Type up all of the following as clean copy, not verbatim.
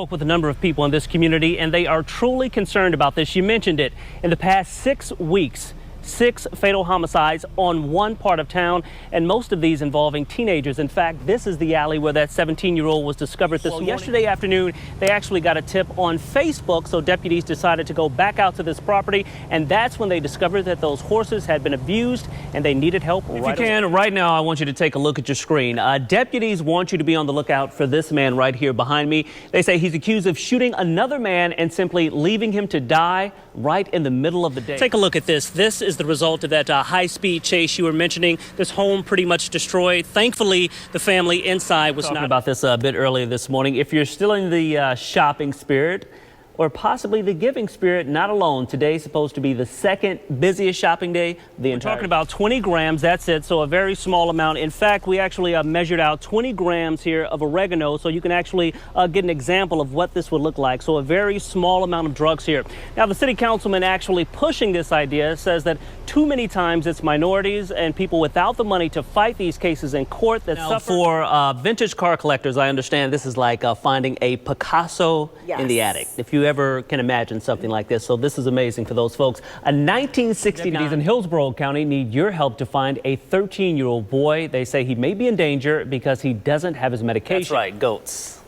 Spoke with a number of people in this community, and they are truly concerned about this. You mentioned it. In the past 6 weeks, 6 fatal homicides on one part of town, and most of these involving teenagers. In fact, this is the alley where that 17-year-old was discovered this morning. Yesterday afternoon, they actually got a tip on Facebook, so deputies decided to go back out to this property, and that's when they discovered that those horses had been abused and they needed help. If you can, right now, I want you to take a look at your screen. Deputies want you to be on the lookout for this man right here behind me. They say he's accused of shooting another man and simply leaving him to die right in the middle of the day. Take a look at this. This is the result of that high-speed chase you were mentioning. This home pretty much destroyed. Thankfully, the family inside was not. About this a bit earlier this morning. If you're still in the shopping spirit, or possibly the giving spirit, not alone. Today's supposed to be the second busiest shopping day. We're talking about 20 grams, that's it, so a very small amount. In fact, we actually measured out 20 grams here of oregano, so you can actually get an example of what this would look like. So a very small amount of drugs here. Now, the city councilman actually pushing this idea says that too many times it's minorities and people without the money to fight these cases in court that suffer. For vintage car collectors, I understand this is like finding a Picasso in the attic. If you ever can imagine something like this. So this is amazing for those folks. A 1969 deputies in Hillsborough County need your help to find a 13-year-old boy. They say he may be in danger because he doesn't have his medication. That's right, goats.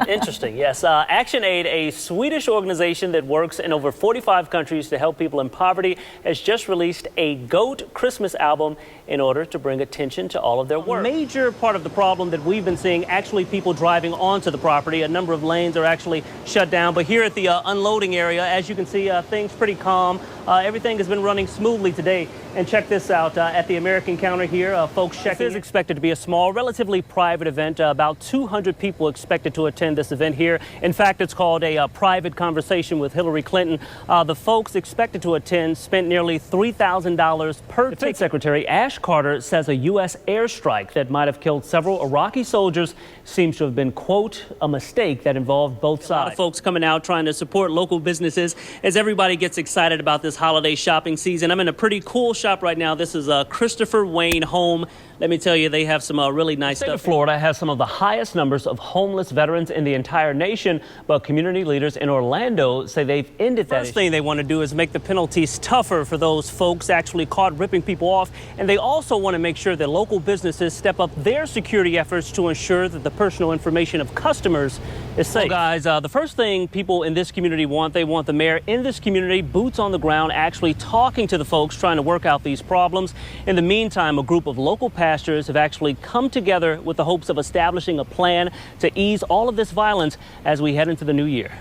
Interesting, yes. ActionAid, a Swedish organization that works in over 45 countries to help people in poverty, has just released a goat Christmas album in order to bring attention to all of their work. A major part of the problem that we've been seeing, actually people driving onto the property. A number of lanes are actually shut down, but here at the unloading area, as you can see, things pretty calm. Everything has been running smoothly today. And check this out, at the American counter here, folks checking. This is expected to be a small, relatively private event. About 200 people expected to attend this event here. In fact, it's called a private conversation with Hillary Clinton. The folks expected to attend spent nearly $3,000 per ticket. Defense Secretary Ash Carter says a U.S. airstrike that might have killed several Iraqi soldiers seems to have been, quote, a mistake that involved both sides. A lot of folks coming out trying to support local businesses as everybody gets excited about this holiday shopping season. I'm in a pretty cool shop right now. This is Christopher Wayne Home. Let me tell you, they have some really nice stuff. The state of Florida has some of the highest numbers of homeless veterans in the entire nation, but community leaders in Orlando say they've ended that. First thing they want to do is make the penalties tougher for those folks actually caught ripping people off, and they also want to make sure that local businesses step up their security efforts to ensure that the personal information of customers is safe. Well, guys, the first thing people in this community want, they want the mayor in this community, boots on the ground, actually talking to the folks trying to work out these problems. In the meantime, a group of local pastors have actually come together with the hopes of establishing a plan to ease all of this violence as we head into the new year.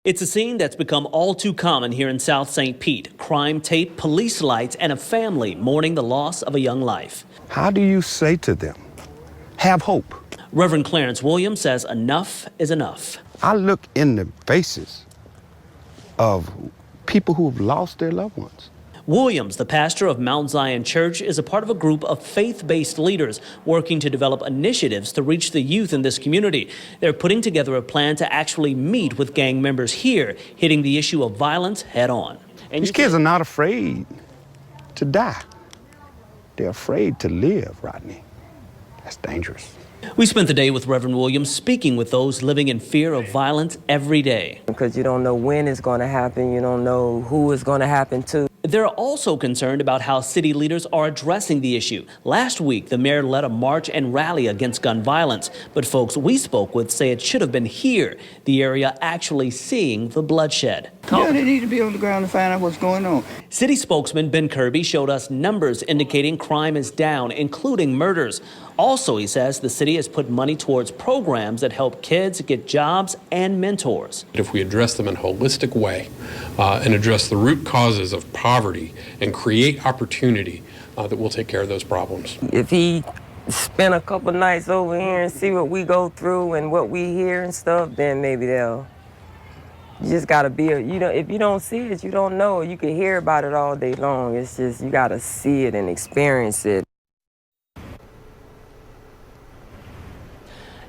It's a scene that's become all too common here in South St. Pete. Crime tape, police lights, and a family mourning the loss of a young life. How do you say to them, have hope? Reverend Clarence Williams says enough is enough. I look in the faces of people who have lost their loved ones. Williams, the pastor of Mount Zion Church, is a part of a group of faith-based leaders working to develop initiatives to reach the youth in this community. They're putting together a plan to actually meet with gang members here, hitting the issue of violence head on. And these kids are not afraid to die. They're afraid to live, Rodney. That's dangerous. We spent the day with Reverend Williams speaking with those living in fear of violence every day. Because you don't know when it's going to happen. You don't know who it's going to happen to. They're also concerned about how city leaders are addressing the issue. Last week, the mayor led a march and rally against gun violence. But folks we spoke with say it should have been here, the area actually seeing the bloodshed. Yeah, they need to be on the ground to find out what's going on. City spokesman Ben Kirby showed us numbers indicating crime is down, including murders. Also, he says the city has put money towards programs that help kids get jobs and mentors. If we address them in a holistic way and address the root causes of poverty and create opportunity, that will take care of those problems. If he spend a couple nights over here and see what we go through and what we hear and stuff, then maybe they'll. You just gotta be, if you don't see it, you don't know. You can hear about it all day long. It's just, you gotta see it and experience it.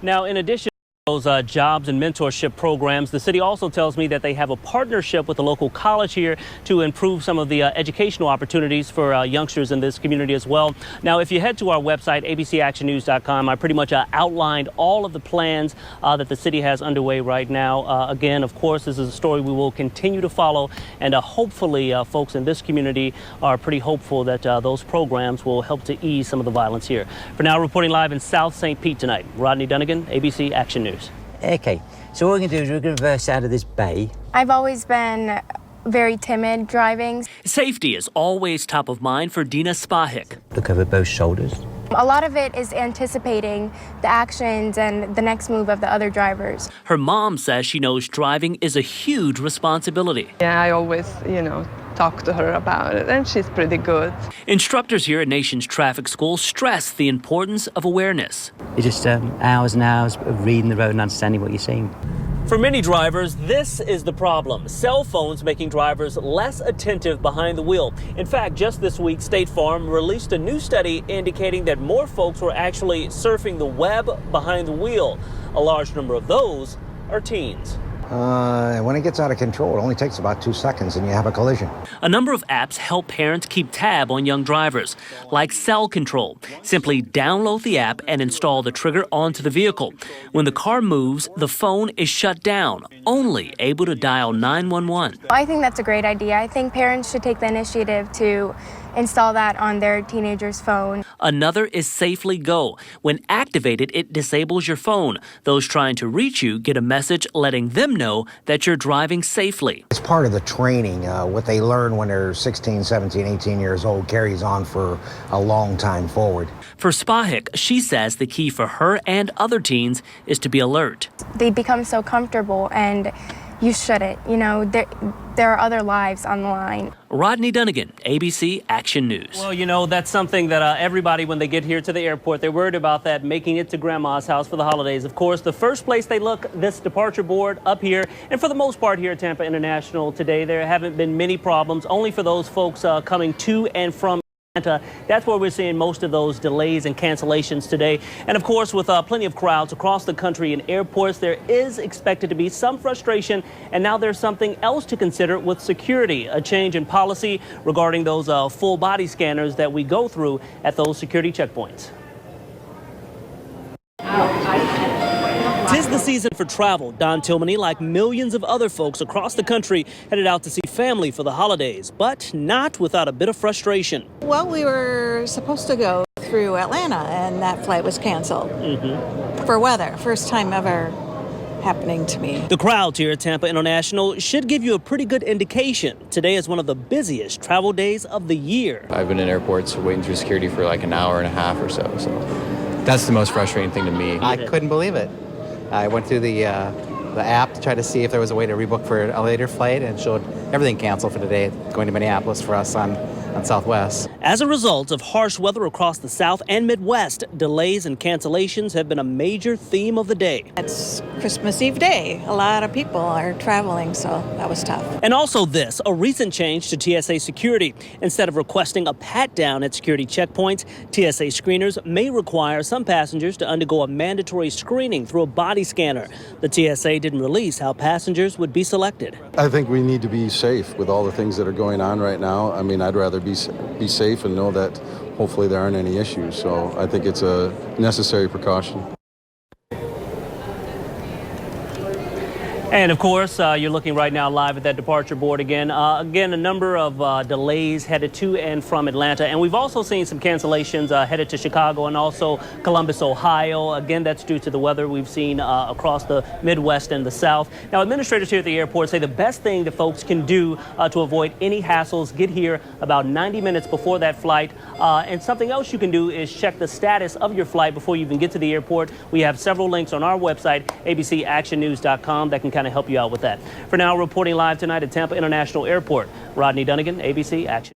Now, in addition Those jobs and mentorship programs. The city also tells me that they have a partnership with the local college here to improve some of the educational opportunities for youngsters in this community as well. Now, if you head to our website, abcactionnews.com, I pretty much outlined all of the plans that the city has underway right now. Again, of course, this is a story we will continue to follow, and hopefully folks in this community are pretty hopeful that those programs will help to ease some of the violence here. For now, reporting live in South St. Pete tonight, Rodney Dunigan, ABC Action News. Okay, so what we're going to do is we're going to reverse out of this bay. I've always been very timid driving. Safety is always top of mind for Dina Spahik. Look over both shoulders. A lot of it is anticipating the actions and the next move of the other drivers. Her mom says she knows driving is a huge responsibility. Yeah, I always, talk to her about it, and she's pretty good. Instructors here at Nation's Traffic School stress the importance of awareness. It's just hours and hours of reading the road and understanding what you're seeing. For many drivers, this is the problem. Cell phones making drivers less attentive behind the wheel. In fact, just this week, State Farm released a new study indicating that more folks were actually surfing the web behind the wheel. A large number of those are teens. When it gets out of control, it only takes about 2 seconds and you have a collision. A number of apps help parents keep tab on young drivers, like Cell Control. Simply download the app and install the trigger onto the vehicle. When the car moves, the phone is shut down, only able to dial 911. I think that's a great idea. I think parents should take the initiative to install that on their teenager's phone. Another is Safely Go. When activated, it disables your phone. Those trying to reach you get a message letting them know that you're driving safely. It's part of the training. What they learn when they're 16, 17, 18 years old carries on for a long time forward. For Spahik, she says the key for her and other teens is to be alert. They become so comfortable, and you shouldn't. There are other lives on the line. Rodney Dunigan, ABC Action News. Well, that's something that everybody, when they get here to the airport, they're worried about that, making it to Grandma's house for the holidays. Of course, the first place they look, this departure board up here. And for the most part here at Tampa International today, there haven't been many problems, only for those folks coming to and from Atlanta. That's where we're seeing most of those delays and cancellations today. And of course, with plenty of crowds across the country in airports, there is expected to be some frustration. And now there's something else to consider with security, a change in policy regarding those full body scanners that we go through at those security checkpoints. Tis the season for travel. Don Tillmany, like millions of other folks across the country, headed out to see family for the holidays, but not without a bit of frustration. Well, we were supposed to go through Atlanta, and that flight was canceled for weather. First time ever happening to me. The crowds here at Tampa International should give you a pretty good indication. Today is one of the busiest travel days of the year. I've been in airports waiting through security for like an hour and a half or so that's the most frustrating thing to me. I couldn't believe it. I went through the app to try to see if there was a way to rebook for a later flight, and showed everything canceled for today, going to Minneapolis for us on Southwest. As a result of harsh weather across the South and Midwest, delays and cancellations have been a major theme of the day. It's Christmas Eve day. A lot of people are traveling, so that was tough. And also this, a recent change to TSA security. Instead of requesting a pat-down at security checkpoints, TSA screeners may require some passengers to undergo a mandatory screening through a body scanner. The TSA didn't release how passengers would be selected. I think we need to be safe with all the things that are going on right now. I mean, I'd rather be safe and know that hopefully there aren't any issues. So I think it's a necessary precaution. And of course, you're looking right now live at that departure board again. Again, a number of delays headed to and from Atlanta. And we've also seen some cancellations headed to Chicago and also Columbus, Ohio. Again, that's due to the weather we've seen across the Midwest and the South. Now, administrators here at the airport say the best thing that folks can do to avoid any hassles, get here about 90 minutes before that flight. And something else you can do is check the status of your flight before you even get to the airport. We have several links on our website, abcactionnews.com, that can kind of help you out with that. For now, reporting live tonight at Tampa International Airport, Rodney Dunigan, ABC Action.